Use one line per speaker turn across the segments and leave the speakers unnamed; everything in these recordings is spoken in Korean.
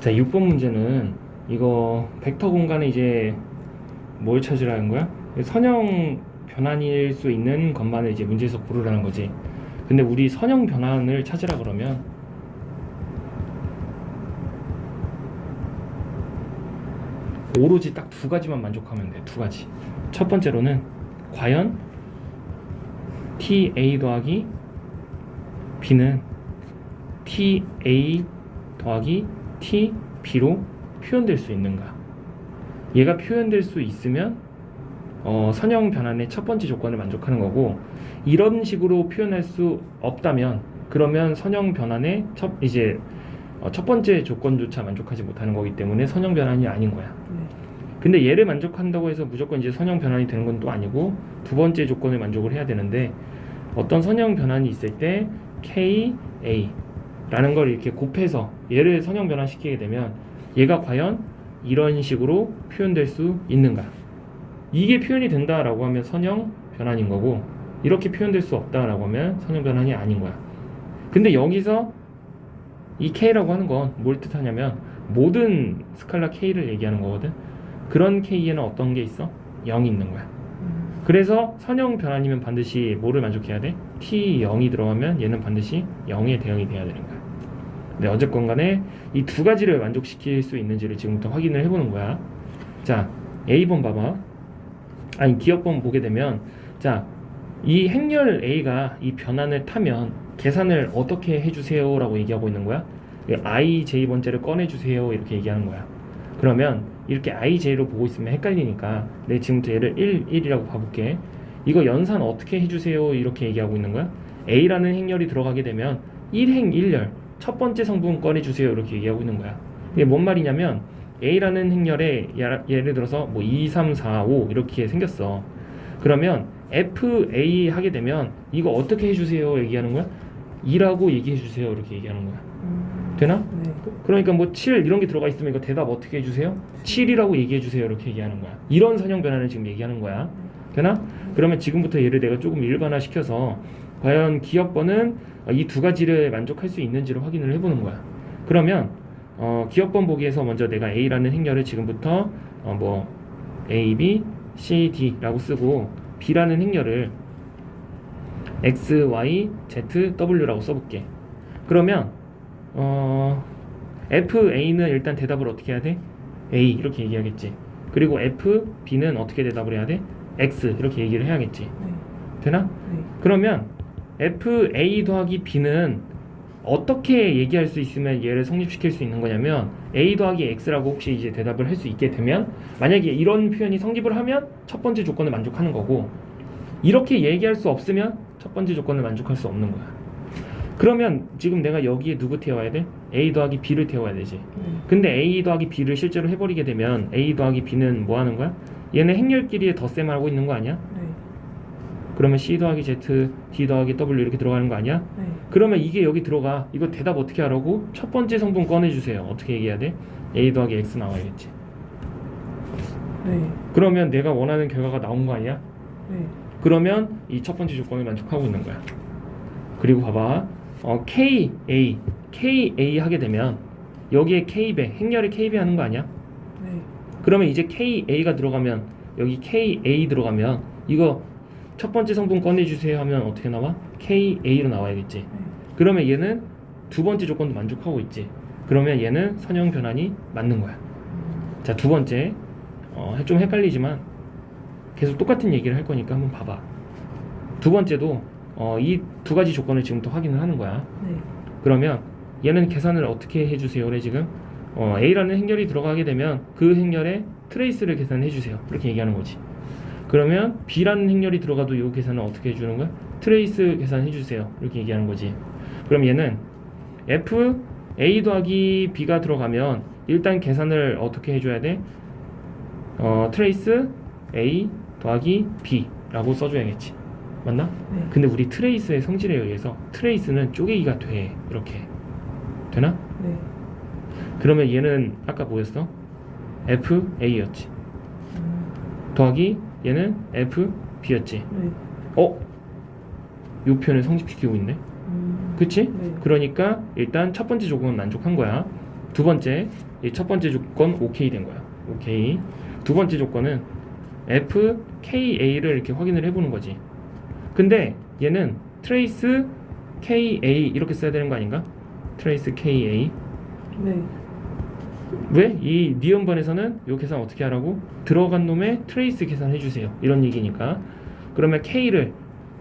자, 6번 문제는 이거 벡터 공간에 이제 뭘 찾으라는 거야? 선형 변환일 수 있는 것만을 이제 문제에서 고르라는 거지. 근데 우리 선형 변환을 찾으라 그러면 오로지 딱 두 가지만 만족하면 돼. 두 가지. 첫 번째로는 과연 TA 더하기 B는 TA 더하기 TB로 표현될 수 있는가? 얘가 표현될 수 있으면 선형 변환의 첫 번째 조건을 만족하는 거고, 이런 식으로 표현할 수 없다면 그러면 선형 변환의 첫 번째 조건조차 만족하지 못하는 거기 때문에 선형 변환이 아닌 거야. 근데 얘를 만족한다고 해서 무조건 이제 선형 변환이 되는 건 또 아니고, 두 번째 조건을 만족을 해야 되는데, 어떤 선형 변환이 있을 때 KA 라는 걸 이렇게 곱해서 얘를 선형 변환시키게 되면 얘가 과연 이런 식으로 표현될 수 있는가? 이게 표현이 된다라고 하면 선형 변환인 거고, 이렇게 표현될 수 없다라고 하면 선형 변환이 아닌 거야. 근데 여기서 이 K라고 하는 건 뭘 뜻하냐면 모든 스칼라 K를 얘기하는 거거든. 그런 K에는 어떤 게 있어? 0이 있는 거야. 그래서 선형 변환이면 반드시 뭐를 만족해야 돼? T0이 들어가면 얘는 반드시 0에 대응이 돼야 되는 거야. 근데 어쨌건 간에 이 두 가지를 만족시킬 수 있는지를 지금부터 확인을 해보는 거야. 자, A번 봐봐. 아니, 기억번 보게 되면, 자, 이 행렬 A가 이 변환을 타면 계산을 어떻게 해주세요 라고 얘기하고 있는 거야. IJ번째를 꺼내주세요 이렇게 얘기하는 거야. 그러면 이렇게 IJ로 보고 있으면 헷갈리니까 내가 지금부터 얘를 1이라고 봐볼게. 이거 연산 어떻게 해주세요 이렇게 얘기하고 있는 거야. A라는 행렬이 들어가게 되면 1행 1열 첫 번째 성분 꺼내주세요 이렇게 얘기하고 있는 거야. 이게 뭔 말이냐면 A라는 행렬에 예를 들어서 뭐 2, 3, 4, 5 이렇게 생겼어. 그러면 FA 하게 되면 이거 어떻게 해주세요 얘기하는 거야? 2라고 얘기해주세요 이렇게 얘기하는 거야. 되나?
네.
그러니까 뭐 7 이런 게 들어가 있으면 이거 대답 어떻게 해주세요? 7이라고 얘기해주세요 이렇게 얘기하는 거야. 이런 선형 변환을 지금 얘기하는 거야. 되나? 그러면 지금부터 얘를 내가 조금 일반화 시켜서 과연 기억번은 이 두 가지를 만족할 수 있는지를 확인을 해보는 거야. 그러면 기억번 보기에서 먼저 내가 A라는 행렬을 지금부터 뭐 A, B, C, D라고 쓰고 B라는 행렬을 X, Y, Z, W라고 써볼게. 그러면 FA는 일단 대답을 어떻게 해야 돼? A 이렇게 얘기하겠지. 그리고 FB는 어떻게 대답을 해야 돼? X 이렇게 얘기를 해야겠지. 되나?
네.
그러면 FA 더하기 B는 어떻게 얘기할 수 있으면 얘를 성립시킬 수 있는 거냐면 A 더하기 X라고 혹시 이제 대답을 할 수 있게 되면, 만약에 이런 표현이 성립을 하면 첫 번째 조건을 만족하는 거고, 이렇게 얘기할 수 없으면 첫 번째 조건을 만족할 수 없는 거야. 그러면 지금 내가 여기에 누구 태워야 돼? A 더하기 B를 태워야 되지. 근데 A 더하기 B를 실제로 해버리게 되면 A 더하기 B는 뭐 하는 거야? 얘네 행렬끼리의 덧셈 하고 있는 거 아니야?
네.
그러면 C 더하기 Z, D 더하기 W 이렇게 들어가는 거 아니야?
네.
그러면 이게 여기 들어가. 이거 대답 어떻게 하라고? 첫 번째 성분 꺼내주세요. 어떻게 얘기해야 돼? A 더하기 X 나와야겠지.
네.
그러면 내가 원하는 결과가 나온 거 아니야?
네.
그러면 이 첫 번째 조건을 만족하고 있는 거야. 그리고 봐봐. KA 하게 되면 여기에 K배, 행렬에 K배 하는 거 아니야?
네.
그러면 이제 KA가 들어가면, 여기 KA 들어가면 이거 첫 번째 성분 꺼내주세요 하면 어떻게 나와? KA로 나와야겠지. 그러면 얘는 두 번째 조건도 만족하고 있지. 그러면 얘는 선형 변환이 맞는 거야. 자, 두 번째. 좀 헷갈리지만 계속 똑같은 얘기를 할 거니까 한번 봐봐. 두 번째도 이 두 가지 조건을 지금부터 확인을 하는 거야.
네.
그러면 얘는 계산을 어떻게 해주세요? 그래 지금 A라는 행렬이 들어가게 되면 그 행렬에 트레이스를 계산해 주세요. 이렇게 얘기하는 거지. 그러면 B라는 행렬이 들어가도 이 계산을 어떻게 해주는 거야? 트레이스 계산해 주세요. 이렇게 얘기하는 거지. 그럼 얘는 F A 더하기 B가 들어가면 일단 계산을 어떻게 해줘야 돼? 트레이스 A 더하기 B라고 써줘야겠지. 맞나?
네.
근데 우리 트레이스의 성질에 의해서 트레이스는 쪼개기가 돼. 이렇게 되나?
네.
그러면 얘는 아까 뭐였어? FA였지. 더하기 얘는 FB였지.
네.
요 표현을 성립시키고 있네. 그치?
네.
그러니까 일단 첫 번째 조건은 만족한 거야. 두 번째, 이 첫 번째 조건 오케이 된 거야. 오케이. 두 번째 조건은 FKA를 이렇게 확인을 해보는 거지. 근데 얘는 trace KA 이렇게 써야 되는 거 아닌가? trace KA.
네.
왜? 이 니은번에서는 이 계산 어떻게 하라고? 들어간 놈의 트레이스 계산해 주세요. 이런 얘기니까. 그러면 K를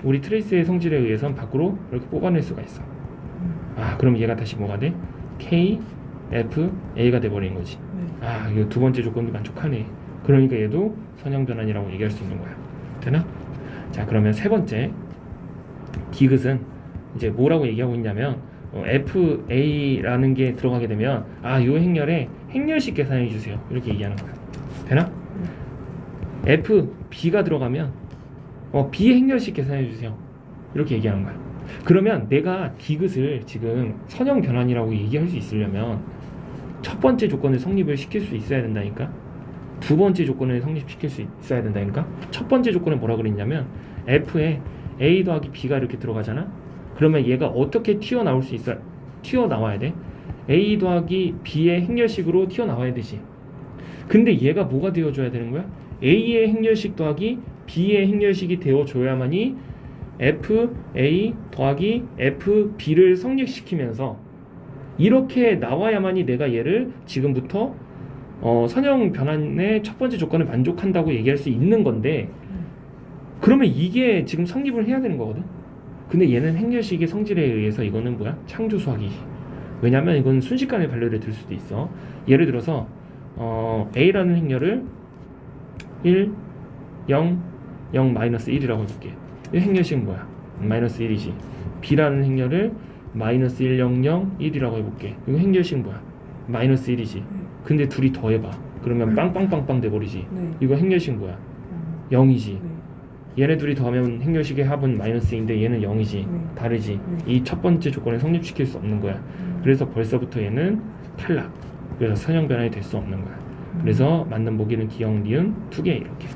우리 트레이스의 성질에 의해서 밖으로 이렇게 뽑아낼 수가 있어. 아, 그럼 얘가 다시 뭐가 돼? K, F, A가 돼버린 거지.
네.
아, 이거 두 번째 조건도 만족하네. 그러니까 얘도 선형 변환이라고 얘기할 수 있는 거야. 되나? 자, 그러면 세 번째 디귿은 이제 뭐라고 얘기하고 있냐면 FA라는 게 들어가게 되면 요 행렬에 행렬식 계산해 주세요. 이렇게 얘기하는 거야. 되나? FB가 들어가면 B의 행렬식 계산해 주세요. 이렇게 얘기하는 거야. 그러면 내가 디귿을 지금 선형 변환이라고 얘기할 수 있으려면 첫 번째 조건을 성립을 시킬 수 있어야 된다니까. 두 번째 조건을 성립시킬 수 있어야 된다니까. 첫 번째 조건은 뭐라 그랬냐면 F에 A 더하기 B가 이렇게 들어가잖아. 그러면 얘가 어떻게 튀어나올 수 있어? 튀어나와야 돼. A 더하기 B의 행렬식으로 튀어나와야 되지. 근데 얘가 뭐가 되어줘야 되는 거야? A의 행렬식 더하기 B의 행렬식이 되어줘야만이 FA 더하기 FB를 성립시키면서 이렇게 나와야만이 내가 얘를 지금부터 선형 변환의 첫 번째 조건을 만족한다고 얘기할 수 있는 건데, 그러면 이게 지금 성립을 해야 되는 거거든. 근데 얘는 행렬식의 성질에 의해서 이거는 뭐야? 창조 수학이지. 왜냐면 이건 순식간에 반려를 들 수도 있어. 예를 들어서 A라는 행렬을 1, 0, 0, 마이너스 1이라고 해볼게. 이 행렬식은 뭐야? 마이너스 1이지. B라는 행렬을 마이너스 1, 0, 0, 1이라고 해볼게. 이거 행렬식은 뭐야? 마이너스 1이지. 근데 둘이 더해봐. 그러면 빵빵빵빵 돼버리지.
네.
이거 행렬식은 뭐야? 0이지.
네.
얘네 둘이 더하면 행렬식의 합은 마이너스인데 얘는 0이지.
네.
다르지.
네.
이 첫 번째 조건을 성립시킬 수 없는 거야. 그래서 벌써부터 얘는 탈락. 그래서 선형 변환이 될 수 없는 거야. 그래서 맞는 보기는 기억, 니은 두 개 이렇게.